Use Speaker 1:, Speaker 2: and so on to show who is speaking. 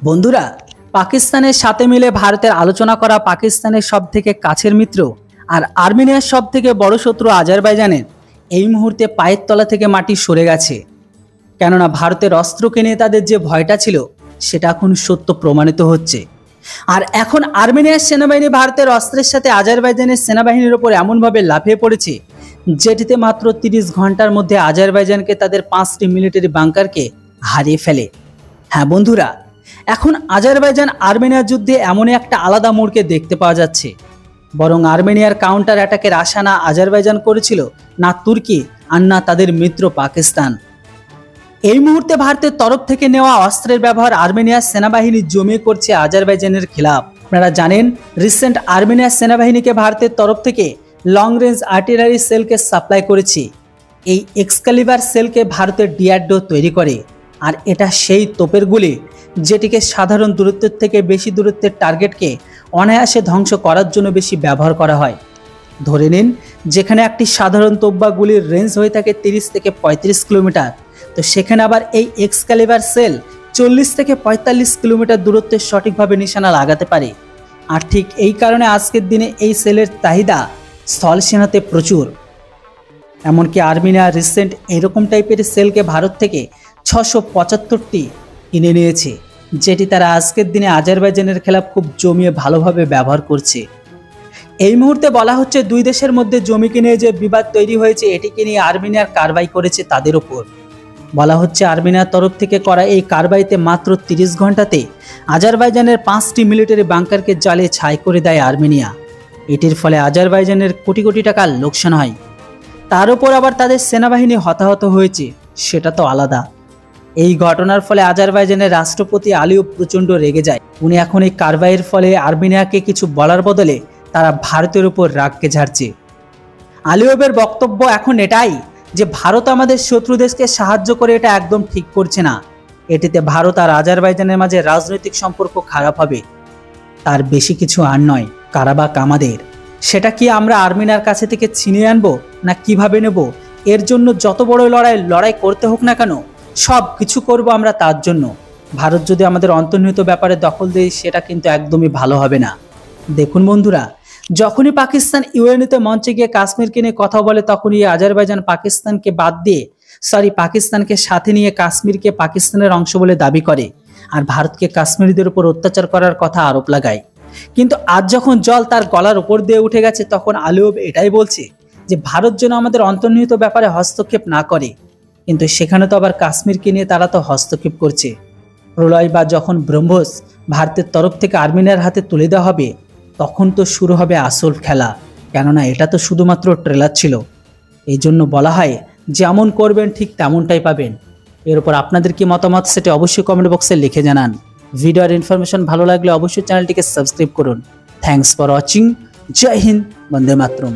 Speaker 1: বন্ধুরা, পাকিস্তানের সাথে মিলে ভারতের আলোচনা করা পাকিস্তানের সবথেকে কাছের মিত্র আর আর্মেনিয়ার সবথেকে বড় শত্রু আজারবাইজানের এই মুহূর্তে পায়ের তলা থেকে মাটি সরে গেছে। কেননা ভারতের অস্ত্র কিনে তাদের যে ভয়টা ছিল সেটা এখন সত্য প্রমাণিত হচ্ছে। আর এখন আর্মেনিয়ার সেনাবাহিনী ভারতের অস্ত্রের সাথে আজারবাইজানের সেনাবাহিনীর উপর এমনভাবে লাফিয়ে পড়েছে যেটিতে মাত্র 30 ঘন্টার মধ্যে আজারবাইজানকে তাদের 5টি মিলিটারি বাংকারকে হারিয়ে ফেলে। হ্যাঁ বন্ধুরা, এখন আজারবাইজান আর্মেনিয়ার যুদ্ধে এমন একটা আলাদা মোড়কে দেখতে পাওয়া যাচ্ছে। বরং আর্মেনিয়ার কাউন্টার অ্যাটাকের আশা না আজারবাইজান করেছিল, না তুর্কি আর না তাদের মিত্র পাকিস্তান। এই মুহূর্তে ভারতের তরফ থেকে নেওয়া অস্ত্রের ব্যবহার আর্মেনিয়ার সেনাবাহিনী জমিয়ে করছে আজারবাইজানের খিলাফ। আপনারা জানেন, রিসেন্ট আর্মেনিয়ার সেনাবাহিনীকে ভারতের তরফ থেকে লং রেঞ্জ আর্টিলারি সেলকে সাপ্লাই করেছে। এই এক্সকালিবার সেলকে ভারতের ডিআরডিও তৈরি করে, আর এটা সেই তোপের গুলি যেটিকে সাধারণ দূরত্বের থেকে বেশি দূরত্বের টার্গেটকে অনায়াসে ধ্বংস করার জন্য বেশি ব্যবহার করা হয়। ধরে নিন, যেখানে একটি সাধারণ তোপ বা গুলির রেঞ্জ হয়ে থাকে 30 থেকে 35 কিলোমিটার, তো সেখানে আবার এই এক্সকালিবার সেল 40 থেকে 45 কিলোমিটার দূরত্বে সঠিকভাবে নিশানা লাগাতে পারে। আর ঠিক এই কারণে আজকের দিনে এই সেলের চাহিদা স্থল সেনাতে প্রচুর। এমনকি আর্মেনিয়া রিসেন্ট এরকম টাইপের সেলকে ভারত থেকে 675টি কিনে নিয়েছে, যেটি তারা আজকের দিনে আজারবাইজানের খেলাফ খুব জমিয়ে ভালোভাবে ব্যবহার করছে। এই মুহূর্তে বলা হচ্ছে দুই দেশের মধ্যে জমি কিনে যে বিবাদ তৈরি হয়েছে, এটিকে নিয়ে আর্মেনিয়ার কারবাই করেছে তাদের ওপর। বলা হচ্ছে আর্মেনিয়ার তরফ থেকে করা এই কারবাইতে মাত্র 30 ঘন্টাতে আজারবাইজানের 5টি মিলিটারি বাংকারকে জালে ছাই করে দেয় আর্মেনিয়া। এটির ফলে আজারবাইজানের কোটি কোটি টাকার লোকসান হয়। তার উপর আবার তাদের সেনাবাহিনী হতাহত হয়েছে, সেটা তো আলাদা। এই ঘটনার ফলে আজারবাইজানের রাষ্ট্রপতি আলিয়েভ প্রচণ্ড রেগে যায়। উনি এখন এই কারবাইয়ের ফলে আর্মেনিয়াকে কিছু বলার বদলে তারা ভারতের উপর রাগকে ঝাড়ছে। আলিয়েভের বক্তব্য এখন এটাই যে ভারত আমাদের শত্রু দেশকে সাহায্য করে এটা একদম ঠিক করছে না। এটিতে ভারত আর আজারবাইজানের মাঝে রাজনৈতিক সম্পর্ক খারাপ হবে, তার বেশি কিছু আর নয়। কারাবাক আমাদের, সেটা কি আমরা আর্মেনিয়ার কাছে থেকে ছিনিয়ে আনবো না কিভাবে নেব? এর জন্য যত বড় লড়াই করতে হোক না কেন, সব কিছু করবো আমরা তার জন্য। ভারত যদি আমাদের অন্তর্নিহিত ব্যাপারে দখল দেয়, সেটা কিন্তু একদমই ভালো হবে না। দেখুন বন্ধুরা, যখনই পাকিস্তান ইউএনতে মঞ্চে গিয়ে কাশ্মীরকে নিয়ে কথা বলে, তখনই আজারবাইজান পাকিস্তানকে বাদ দিয়ে পাকিস্তানকে সাথে নিয়ে কাশ্মীরকে পাকিস্তানের অংশ বলে দাবি করে, আর ভারতকে কাশ্মীরিদের উপর অত্যাচার করার কথা আরোপ লাগায়। কিন্তু আজ যখন জল তার গলার উপর দিয়ে উঠে গেছে, তখন আলিয়েভ এটাই বলছে যে ভারত যেন আমাদের অন্তর্নিহিত ব্যাপারে হস্তক্ষেপ না করে। কিন্তু সেখানে তো আবার কাশ্মীরকে নিয়ে তারা তো হস্তক্ষেপ করছে। প্রলয় বা যখন ব্রহ্মস ভারতের তরফ থেকে আর্মেনিয়ার হাতে তুলে দেওয়া হবে, তখন তো শুরু হবে আসল খেলা। কেননা এটা তো শুধুমাত্র ট্রেলার ছিল। এই জন্য বলা হয়, যেমন করবেন ঠিক তেমনটাই পাবেন। এর উপর আপনাদের কি মতামত, সেটা অবশ্যই কমেন্ট বক্সে লিখে জানান। ভিডিওর ইনফরমেশন ভালো লাগলে অবশ্যই চ্যানেলটিকে সাবস্ক্রাইব করুন। Thanks for watching. জয় হিন্দ, বন্দে মাতরম।